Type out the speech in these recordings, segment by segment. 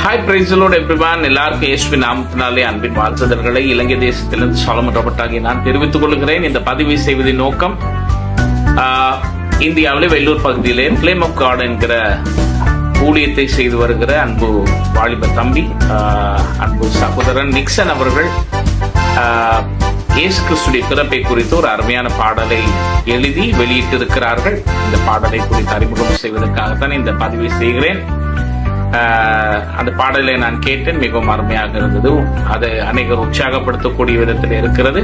Hi price Lord everyone. எல்லாருக்கும் இயேசுவின் நாமத்தினாலே அன்பின் வாழ்த்துதல்களை இலங்கை தேசத்திலிருந்து சாலமன் ராபர்ட் ஆகிய நான் தெரிவித்துக் கொள்கிறேன். இந்த பதிவை செய்வதின் நோக்கம் இந்தியாவிலே வெள்ளூர் பகுதியிலே ஃபிளேம் ஆஃப் காட் என்கிற ஊழியத்தை செய்து வருகிற அன்பு வாலிப தம்பி, அன்பு சகோதரன் நிக்சன் அவர்கள் இயேசு கிறிஸ்துடைய பிறப்பை குறித்து ஒரு அருமையான பாடலை எழுதி வெளியிட்டிருக்கிறார்கள். இந்த பாடலை குறித்து அறிமுகம் செய்வதற்காகத்தான் இந்த பதிவை செய்கிறேன். அந்த பாடலை நான் கேட்டேன், மிகவும் அருமையாக இருந்தது. அதை அநேகர் உற்சாகப்படுத்தக்கூடிய விதத்தில் இருக்கிறது.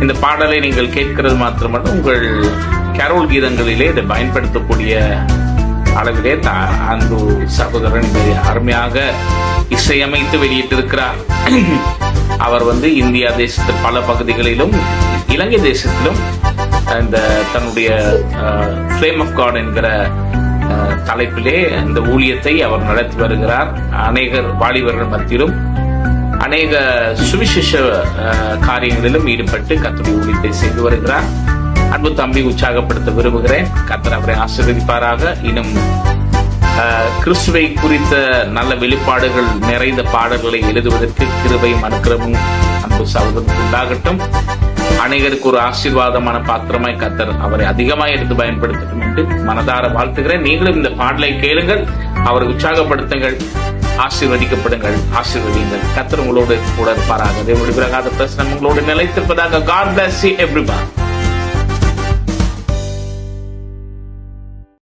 இந்த பாடலை நீங்கள் கேட்கிறது மாத்திரமல்ல, உங்கள் கேரோல் கீதங்களிலே இதை பயன்படுத்தக்கூடிய அளவிலே அன்பு சகோதரன் இதை அருமையாக இசையமைத்து வெளியிட்டிருக்கிறார். அவர் இந்தியா தேசத்தின் பல பகுதிகளிலும் இலங்கை தேசத்திலும் இந்த தன்னுடைய ஃபிளேம் ஆஃப் காட் என்கிற தலைப்பிலே இந்த ஊழியத்தை அவர் நடத்தி வருகிறார். அநேகர் வாலிபர்கள் மத்தியிலும் அநேக சுவிசேஷ காரியங்களிலும் ஈடுபட்டு கர்த்தருடைய ஊழியத்தை செய்து வருகிறார். அன்பு தம்பி உற்சாகப்படுத்த விரும்புகிறேன். கர்த்தர் அவரை ஆசீர்வதிப்பாராக. இன்னும் கிறிஸ்துவை குறித்த நல்ல வெளிப்பாடுகள் நிறைந்த பாடல்களை எழுதுவதற்கு கிருபையும் அனுக்கிரமும் அன்பு சகோதரனுக்கு உண்டாகட்டும். அநேகருக்கு ஒரு ஆசீர்வாதமான பாத்திரமாய் கர்த்தர் அவரை அதிகமாய் எடுத்து பயன்படுத்தட்டும் என்று மனதார வாழ்த்துகிறேன். நீங்களும் இந்த பாடலை கேளுங்கள், அவரை உற்சாகப்படுத்துங்கள், ஆசீர்வதிக்கப்படுங்கள், ஆசீர்வதியுங்கள். கர்த்தர் உங்களோடு கூட இருப்பாராக. தேவனுடைய பிரகாத பிரசனம் உங்களோடு நிலைத்திருப்பதாக. God bless you everyone.